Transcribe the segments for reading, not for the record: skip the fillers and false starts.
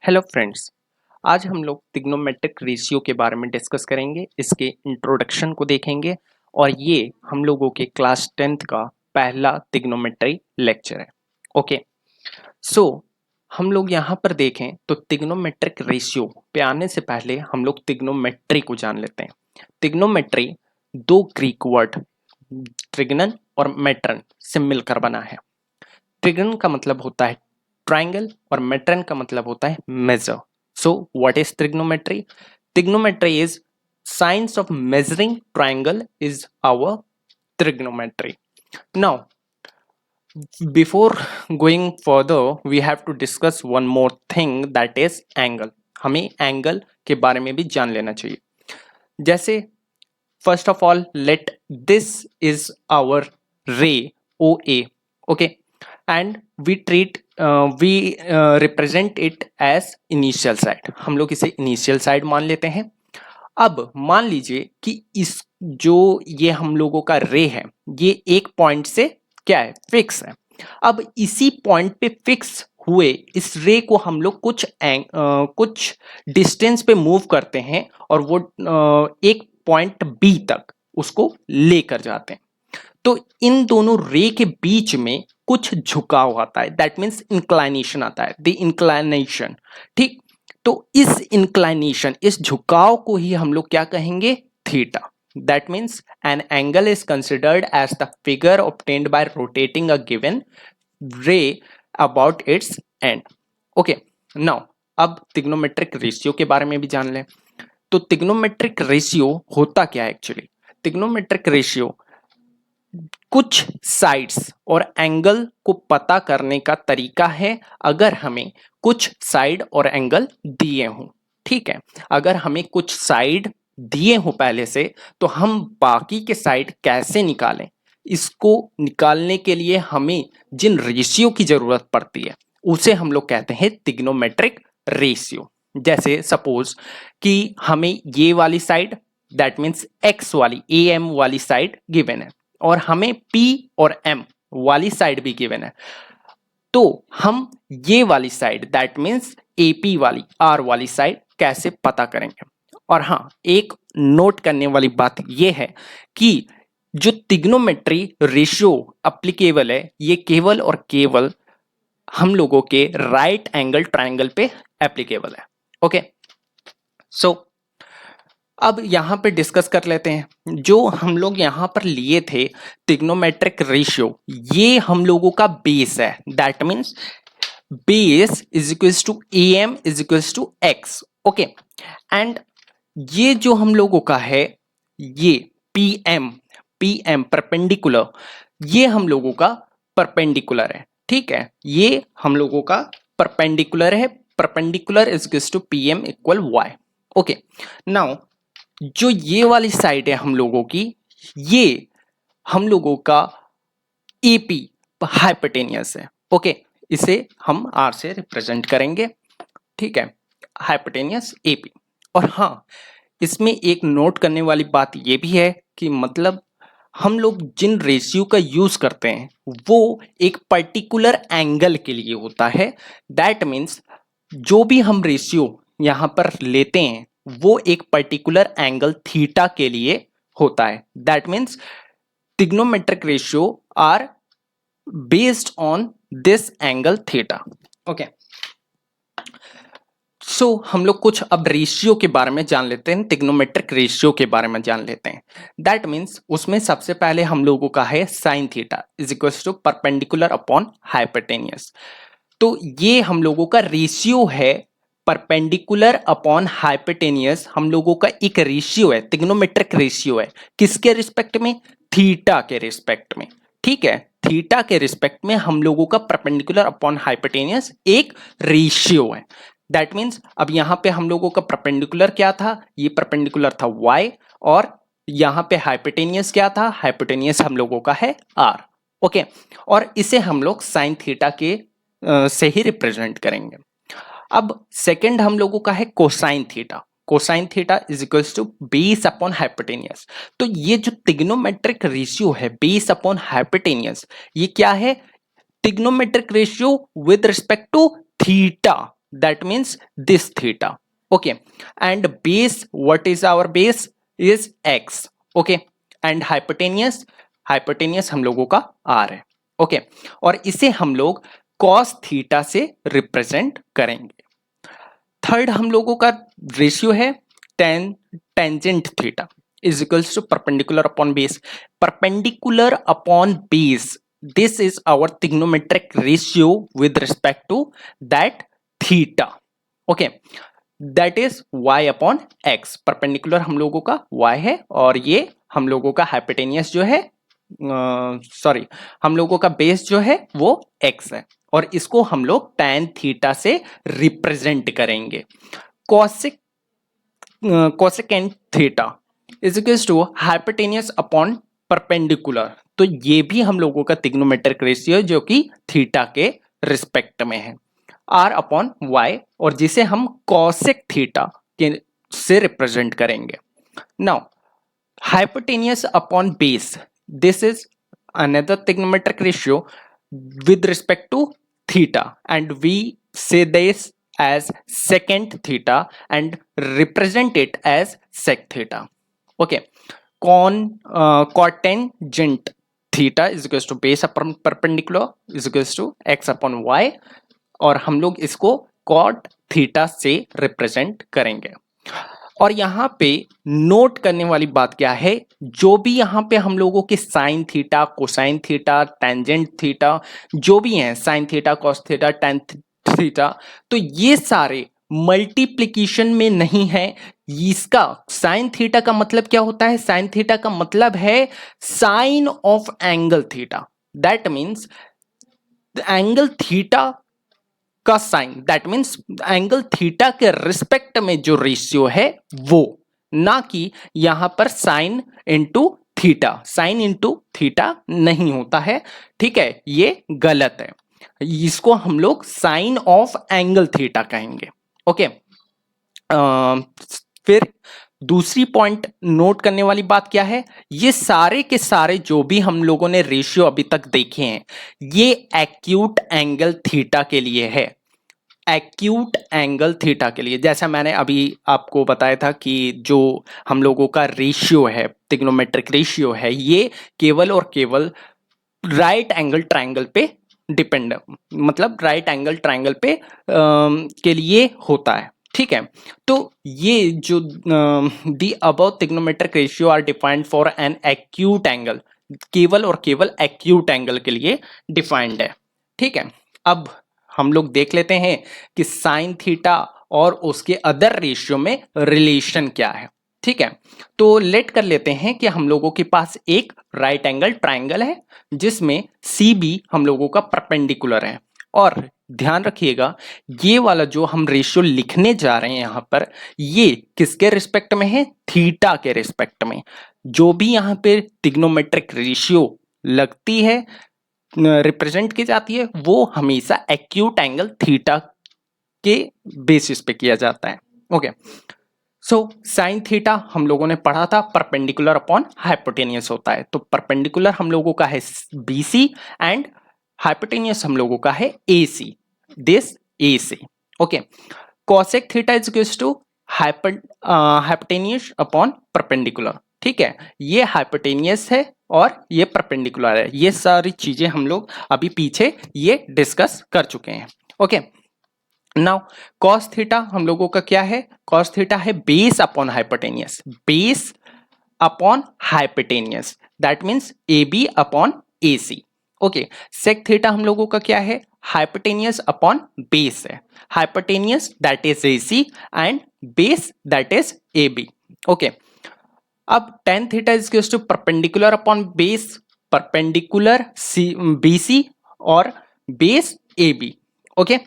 Hello friends. आज हम लोग ट्रिग्नोमेट्रिक रेशियो के बारे में डिस्कस करेंगे, इसके इंट्रोडक्शन को देखेंगे और ये हम लोगों के क्लास 10th का पहला ट्रिग्नोमेट्री लेक्चर है। ओके, सो हम लोग यहाँ पर देखें तो ट्रिग्नोमेट्रिक रेशियो पे आने से पहले हम लोग ट्रिग्नोमेट्री को जान लेते हैं। ट्रिग्नोमेट्री दो ग्रीक वर्ड ट्रिग्नन और मेट्रन से मिलकर बना है। ट्रिग्नन का मतलब होता है ट्राइंगल और मेट्रन का मतलब होता है measure. So what is trigonometry? Trigonometry is science of measuring triangle is our trigonometry. Now, before going further, we have to discuss one more thing, that is angle. हमें एंगल के बारे में भी जान लेना चाहिए। जैसे first of all let this is our ray O A, okay, and we treat we represent it as initial side. हम लोग इसे इनिशियल साइड मान लेते हैं। अब मान लीजिए कि इस जो ये हम लोगों का रे है, ये एक पॉइंट से क्या है, फिक्स है। अब इसी पॉइंट पे फिक्स हुए इस रे को हम लोग कुछ डिस्टेंस पे मूव करते हैं और वो एक पॉइंट बी तक उसको लेकर जाते हैं। तो इन दोनों रे के बीच में कुछ झुकाव आता है, दैट मीन्स इंक्लाइनेशन आता है, द इंक्लाइनेशन। ठीक, तो इस इंक्लाइनेशन, इस झुकाव को ही हम लोग क्या कहेंगे, theta. That means an angle is considered as the figure obtained by rotating a given ray about its end. Okay, now अब ट्रिग्नोमेट्रिक रेशियो के बारे में भी जान लें। तो ट्रिग्नोमेट्रिक रेशियो होता क्या है एक्चुअली? ट्रिग्नोमेट्रिक रेशियो कुछ साइड्स और एंगल को पता करने का तरीका है अगर हमें कुछ साइड और एंगल दिए हों। ठीक है, अगर हमें कुछ साइड दिए हो पहले से, तो हम बाकी के साइड कैसे निकालें? इसको निकालने के लिए हमें जिन रेशियो की जरूरत पड़ती है उसे हम लोग कहते हैं ट्रिग्नोमेट्रिक रेशियो। जैसे सपोज कि हमें ये वाली साइड, दैट मीन्स एक्स वाली AM वाली साइड गिवन है और हमें P और M वाली साइड भी गिवन है, तो हम ये वाली साइड, दैट मीन्स AP वाली R वाली साइड कैसे पता करेंगे? और हाँ, एक नोट करने वाली बात यह है कि जो ट्रिग्नोमेट्री रेशियो एप्लीकेबल है, ये केवल और केवल हम लोगों के राइट एंगल ट्रायंगल पे एप्लीकेबल है। ओके, सो अब यहां पे डिस्कस कर लेते हैं जो हम लोग यहां पर लिए थे ट्रिग्नोमेट्रिक रेशियो। ये हम लोगों का बेस है, that means base is equals to AM is equals to X। Okay, and ये जो हम लोगों का है, ये PM परपेंडिकुलर, ये हम लोगों का परपेंडिकुलर है। ठीक है, ये हम लोगों का परपेंडिकुलर है, perpendicular is equals to PM equal Y। Okay, now जो ये वाली साइड है हम लोगों की, ये हम लोगों का AP हाइपोटेनियस है। ओके, इसे हम R से रिप्रेजेंट करेंगे। ठीक है, हाइपोटेनियस AP। और हाँ, इसमें एक नोट करने वाली बात ये भी है कि मतलब हम लोग जिन रेशियो का यूज करते हैं वो एक पर्टिकुलर एंगल के लिए होता है। दैट मीन्स जो भी हम रेशियो यहां पर लेते हैं वो एक पर्टिकुलर एंगल थीटा के लिए होता है। That means trigonometric ratio are based on this angle theta. Okay, so हम लोग कुछ अब रेशियो के बारे में जान लेते हैं, ट्रिग्नोमेट्रिक रेशियो के बारे में जान लेते हैं। दैट मीन्स उसमें सबसे पहले हम लोगों का है sine theta is equal to perpendicular upon hypotenuse. तो ये हम लोगों का रेशियो है, परपेंडिकुलर अपॉन हाइपोटेनियस हम लोगों का एक रेशियो है, ट्रिग्नोमेट्रिक रेशियो है। किसके रिस्पेक्ट में? थीटा के रिस्पेक्ट में। ठीक है, थीटा के रिस्पेक्ट में हम लोगों का परपेंडिकुलर अपॉन हाइपोटेनियस एक रेशियो है। दैट मीन्स अब यहां पे हम लोगों का परपेंडिकुलर क्या था? ये परपेंडिकुलर था Y, और यहां पे हाइपोटेनियस क्या था? हाइपोटेनियस हम लोगों का है R। ओके, और इसे हम लोग साइन थीटा के से ही रिप्रेजेंट करेंगे। अब सेकंड हम लोगों का है cosine theta. Cosine theta is equals to base upon hypotenuse. तो ये जो ट्रिग्नोमेट्रिक रेशियो है बेस अपॉन हाइपोटेनियस, ये क्या है? Trigonometric ratio with respect to theta. that means this theta. Okay, and base, what is our base, is x. Okay, and hypotenuse हम लोगों का r है. ओके, और इसे हम लोग cos थीटा से रिप्रेजेंट करेंगे. थर्ड हम लोगों का रेशियो है tangent theta is equals to perpendicular upon base. Perpendicular upon base, this is our trigonometric ratio with respect to that theta. Okay, that is y upon x. Perpendicular हम लोगों का y है और ये हम लोगों का हाइपोटेनियस जो है, सॉरी, हम लोगों का बेस जो है वो x है और इसको हम लोग tan थीटा से रिप्रेजेंट करेंगे. Cosecant theta is equals to hypotenuse upon perpendicular. तो ये भी हम लोगों का ट्रिग्नोमेट्रिक रेशियो जो कि थीटा के रिस्पेक्ट में है, r अपॉन y, और जिसे हम कॉसेक थीटा के से रिप्रेजेंट करेंगे. Now hypotenuse upon base, this is another trigonometric ratio with respect to theta, and we say this as secant theta and represent it as sec theta. Okay, cotangent theta is equals to base upon perpendicular is equals to x upon y, और हम लोग इसको cot theta से represent करेंगे. और यहाँ पे note करने वाली बात क्या है, जो भी यहाँ पे हम लोगों के sine theta, cosine theta, tangent theta जो भी हैं, sine theta, cos theta, tan theta, तो ये सारे मल्टीप्लिकेशन में नहीं है. इसका साइन थीटा का मतलब क्या होता है, साइन थीटा का मतलब है sine of angle theta. That means angle theta का sine, that means angle theta के रिस्पेक्ट में जो रेशियो है वो, ना कि यहां पर sine into theta. Sine into theta नहीं होता है, ठीक है, ये गलत है. इसको हम लोग साइन ऑफ एंगल थीटा कहेंगे. ओके, फिर दूसरी पॉइंट नोट करने वाली बात क्या है, ये सारे के सारे जो भी हम लोगों ने रेशियो अभी तक देखे हैं, ये एक्यूट एंगल थीटा के लिए है. एक्यूट एंगल थीटा के लिए, जैसा मैंने अभी आपको बताया था कि जो हम लोगों का रेशियो है, ट्रिग्नोमेट्रिक रेशियो है, ये केवल और केवल राइट एंगल ट्रायंगल पे डिपेंड, मतलब राइट एंगल ट्रायंगल पे के लिए होता है. ठीक है, तो ये जो the above trigonometric ratio are defined for an acute angle, केवल और केवल एक्यूट एंगल के लिए डिफाइंड है. ठीक है, अब हम लोग देख लेते हैं कि साइन थीटा और उसके अदर रेशियो में रिलेशन क्या है. ठीक है, तो लेट कर लेते हैं कि हम लोगों के पास एक राइट एंगल ट्रायंगल है जिसमें सी बी हम लोगों का परपेंडिकुलर है. और ध्यान रखिएगा, ये वाला जो हम रेशियो लिखने जा रहे हैं यहाँ पर, ये किसके रिस्पेक्ट में है, थीटा के रिस्पेक्ट में. जो भी यहाँ पे ट्रिग्नोमेट्रिक रेशियो लगती है, रिप्रेजेंट की जाती है, वो हमेशा एक्यूट एंगल थीटा के बेसिस पे किया जाता है. ओके, सो साइन थीटा हम लोगों ने पढ़ा था परपेंडिकुलर अपॉन हाइपोटेनियस होता है. तो परपेंडिकुलर हम लोगों का है BC एंड हाइपोटेनियस हम लोगों का है AC, this AC. Okay, cosec theta is equals to hypotenuse upon perpendicular. ठीक है, ये हाइपोटेनियस है और ये परपेंडिकुलर है. ये सारी चीजें हम लोग अभी पीछे ये डिस्कस कर चुके हैं. ओके, नाउ कॉस थीटा हम लोगों का क्या है, कॉस थीटा है base upon hypotenuse, base upon hypotenuse, that means AB upon AC. Okay, sec theta हम लोगों का क्या है, हाइपोटेनियस अपॉन बेस है, hypotenuse that is AC and base that is AB. Okay, अब tan theta is equals to perpendicular upon base, perpendicular BC और base AB. Okay,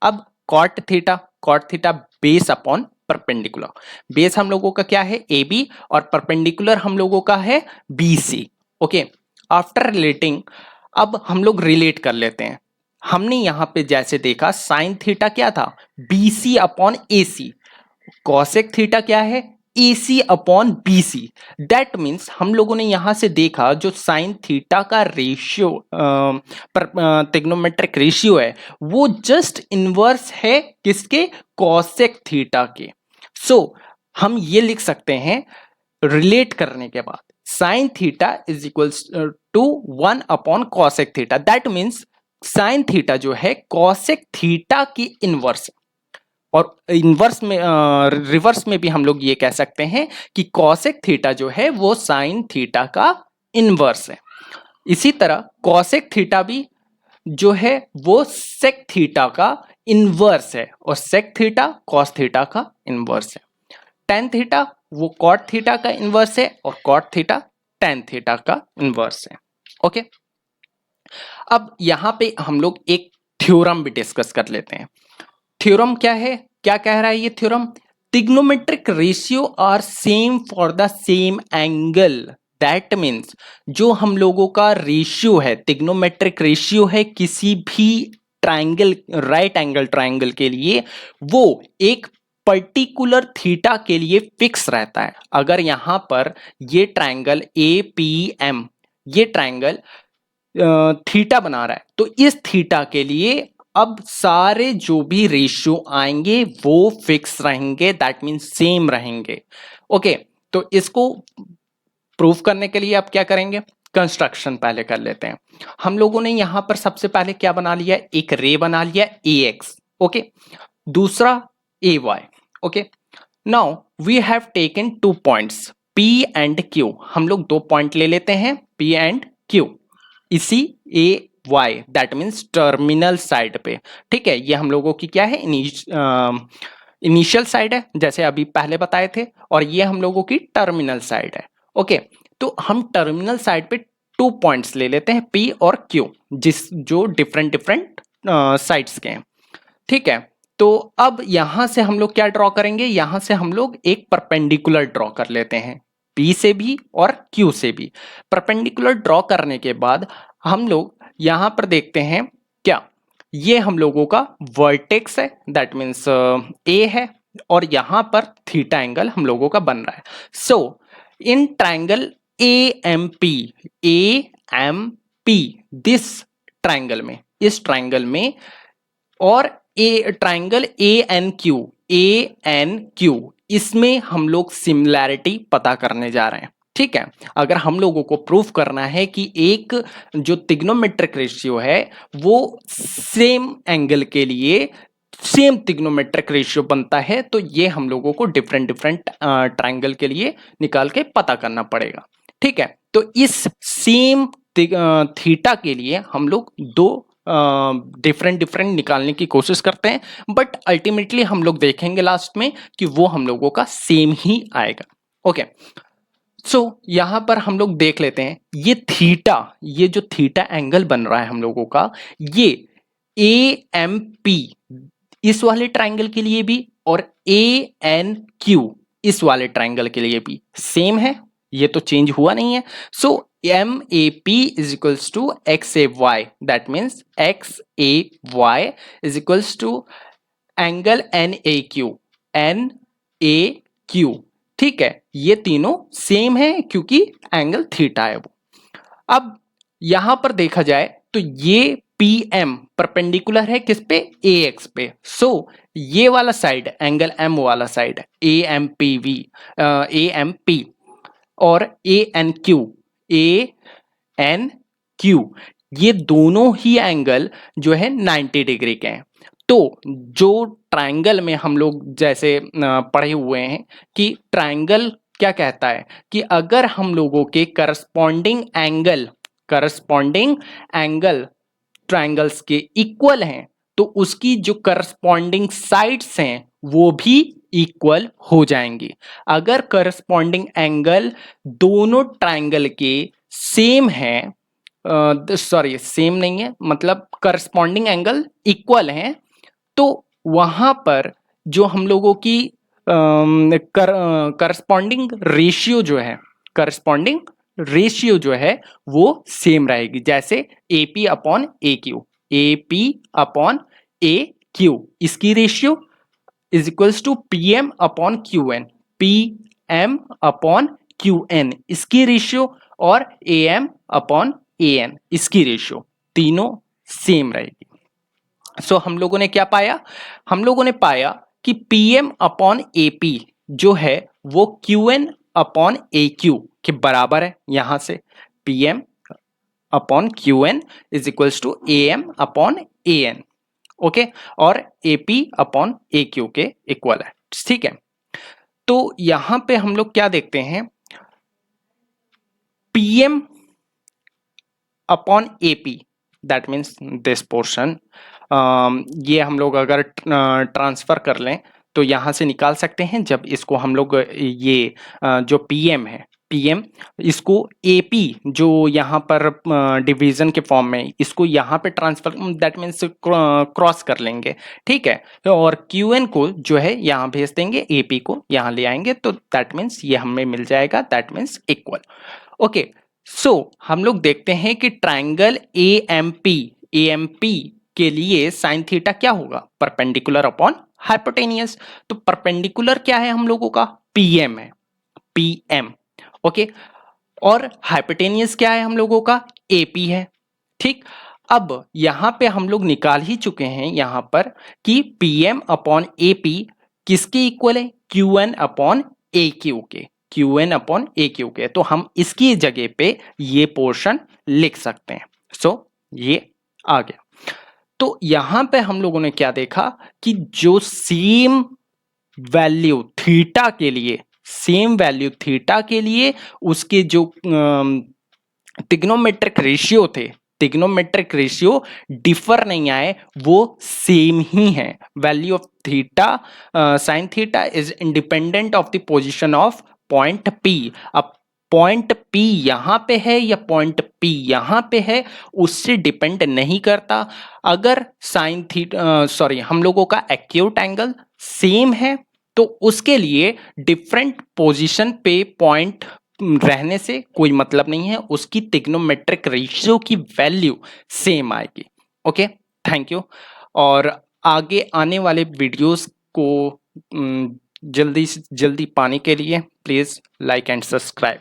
अब cot theta base upon perpendicular, base हम लोगों का क्या है AB और परपेंडिकुलर हम लोगों का है BC. ओके, आफ्टर रिलेटिंग अब हम लोग रिलेट कर लेते हैं. हमने यहां पे जैसे देखा साइन थीटा क्या था, BC upon AC, cosec theta क्या है AC upon BC। That means हम लोगों ने यहां से देखा जो साइन थीटा का रेशियो ट्रिग्नोमेट्रिक रेशियो है वो जस्ट इनवर्स है किसके, कॉसेक थीटा के। सो हम ये लिख सकते हैं रिलेट करने के बाद sine theta is equals to 1 upon cosec theta. That means sine theta जो है कॉसेक थीटा की इनवर्स, और इनवर्स में रिवर्स में भी हम लोग ये कह सकते हैं कि कॉसेक थीटा जो है वो साइन थीटा का इनवर्स है। इसी तरह कॉसेक थीटा भी जो है वो सेक थीटा का इनवर्स है, और सेक थीटा कॉस थीटा का इनवर्स है। टेन थीटा वो कॉट थीटा का इनवर्स है, और कॉट थीटा टेन थीटा का इनवर्स है। ओके, अब यहां पे हम लोग एक थ्योरम भी डिस्कस कर लेते हैं। थ्योरम क्या है, क्या कह रहा है ये theorem? Trigonometric ratio are same for the same angle. That means जो हम लोगों का रेशियो है, ट्रिग्नोमेट्रिक रेशियो है किसी भी ट्राइंगल, राइट एंगल ट्राइंगल के लिए, वो एक पर्टिकुलर थीटा के लिए फिक्स रहता है। अगर यहां पर ये ट्राइंगल APM, ये ट्राइंगल थीटा बना रहा है, तो इस थीटा के लिए अब सारे जो भी रेशियो आएंगे वो फिक्स रहेंगे, दैट मीन्स सेम रहेंगे। ओके, तो इसको प्रूफ करने के लिए आप क्या करेंगे, कंस्ट्रक्शन पहले कर लेते हैं। हम लोगों ने यहां पर सबसे पहले क्या बना लिया, एक रे बना लिया AX, ओके, दूसरा AY। Okay, now we have taken 2 points P and Q। हम लोग 2 पॉइंट ले लेते हैं P एंड Q इसी AY, that means terminal side पे। ठीक है, ये हम लोगों की क्या है, इनिशियल साइड है जैसे अभी पहले बताए थे, और ये हम लोगों की टर्मिनल साइड है। ओके, तो हम टर्मिनल साइड पे 2 पॉइंट्स ले लेते हैं P और Q, जो डिफरेंट डिफरेंट साइड्स के हैं। ठीक है, तो अब यहां से हम लोग क्या ड्रॉ करेंगे, यहां से हम लोग एक परपेंडिकुलर ड्रॉ कर लेते हैं, P से भी और Q से भी। परपेंडिकुलर ड्रॉ करने के बाद हम लोग यहां पर देखते हैं क्या, ये हम लोगों का वर्टेक्स है, दैट मीन्स A है, और यहां पर थीटा एंगल हम लोगों का बन रहा है। So in triangle AMP this triangle में, इस ट्राइंगल में, और ट्राइंगल ANQ इसमें हम लोग सिमिलैरिटी पता करने जा रहे हैं। ठीक है, अगर हम लोगों को प्रूफ करना है कि एक जो ट्रिग्नोमेट्रिक रेशियो है वो सेम एंगल के लिए सेम ट्रिग्नोमेट्रिक रेशियो बनता है, तो ये हम लोगों को डिफरेंट डिफरेंट ट्राइंगल के लिए निकाल के पता करना पड़ेगा। ठीक है, तो इस सेम थीटा के लिए हम लोग 2 डिफरेंट डिफरेंट निकालने की कोशिश करते हैं, बट अल्टीमेटली हम लोग देखेंगे लास्ट में कि वो हम लोगों का सेम ही आएगा। ओके, सो यहां पर हम लोग देख लेते हैं ये थीटा, ये जो थीटा एंगल बन रहा है हम लोगों का, ये AMP इस वाले ट्राइंगल के लिए भी और ANQ इस वाले ट्राइंगल के लिए भी सेम है, ये तो चेंज हुआ नहीं है। सो MAP is equals to XAY, that means XAY is equals to angle NAQ। ठीक है, ये तीनों सेम है क्योंकि एंगल थीटा है वो। अब यहां पर देखा जाए तो ये PM परपेंडिकुलर है किस पे, AX पे। सो ये वाला साइड एंगल M वाला साइड है AMP, और ANQ ये दोनों ही एंगल जो है 90 डिग्री के हैं। तो जो ट्राइंगल में हम लोग जैसे पढ़े हुए हैं कि ट्राइंगल क्या कहता है कि अगर हम लोगों के करस्पॉन्डिंग एंगल ट्राइंगल्स के इक्वल हैं, तो उसकी जो करस्पॉन्डिंग साइड्स हैं वो भी इक्वल हो जाएंगी। अगर करस्पॉन्डिंग एंगल दोनों ट्राइंगल के सेम है, सॉरी सेम नहीं है, मतलब करस्पॉन्डिंग एंगल इक्वल हैं, तो वहां पर जो हम लोगों की करस्पॉन्डिंग रेशियो जो है वो सेम रहेगी, जैसे AP अपॉन AQ, इसकी ratio is equals to PM upon QN, M upon Q N इसकी रेशियो और A M upon A N इसकी रेशियो तीनों सेम रहेगी। सो हम लोगों ने क्या पाया, हम लोगों ने पाया कि P M upon A P जो है वो Q N upon A Q के बराबर है। यहां से P M upon Q N is equals to A M upon A N, okay, और A P upon A Q के इक्वल है, ठीक है। तो यहां पे हम लोग क्या देखते हैं, PM upon AP that means this portion, ये हम लोग अगर ट्रांसफर कर लें तो यहां से निकाल सकते हैं। जब इसको हम लोग ये जो पीएम है, पीएम इसको एपी जो यहाँ पर डिवीजन के फॉर्म में इसको यहाँ पे ट्रांसफर दैट मीन्स क्रॉस कर लेंगे, ठीक है, और क्यूएन को जो है यहाँ भेज देंगे, एपी को यहाँ ले आएंगे, तो दैट मीन्स ये हमें मिल जाएगा, that means equal, okay. So हम लोग देखते हैं कि ट्राइंगल एएमपी के लिए साइन थीटा क्या होगा, परपेंडिकुलर अपॉन हाइपोटेनियस। तो परपेंडिकुलर क्या है हम लोगों का, पीएम है, पीएम, ओके, और हाइपोटेनियस क्या है हम लोगों का, एपी है, ठीक। अब यहां पे हम लोग निकाल ही चुके हैं यहां पर कि पीएम अपॉन एपी किसके इक्वल है, क्यूएन अपॉन ए क्यू के, क्यूएन अपॉन ए क्यू के, तो हम इसकी जगह पे ये पोर्शन लिख सकते हैं। सो ये आ गया। तो यहां पे हम लोगों ने क्या देखा कि जो सेम वैल्यू थीटा के लिए, सेम वैल्यू थीटा के लिए उसके जो ट्रिग्नोमेट्रिक रेशियो थे, ट्रिग्नोमेट्रिक रेशियो डिफर नहीं आए, वो सेम ही है। Value of theta sine theta is independent of the position of point P. अब पॉइंट पी यहां पे है या पॉइंट पी यहां पे है उससे डिपेंड नहीं करता। अगर साइन थीटा सॉरी हम लोगों का एक्यूट एंगल सेम है तो उसके लिए डिफरेंट पोजीशन पे पॉइंट रहने से कोई मतलब नहीं है, उसकी ट्रिग्नोमेट्रिक रेशियो की वैल्यू सेम आएगी, ओके, थैंक यू। और आगे आने वाले वीडियोस को जल्दी से जल्दी पाने के लिए प्लीज लाइक एंड सब्सक्राइब।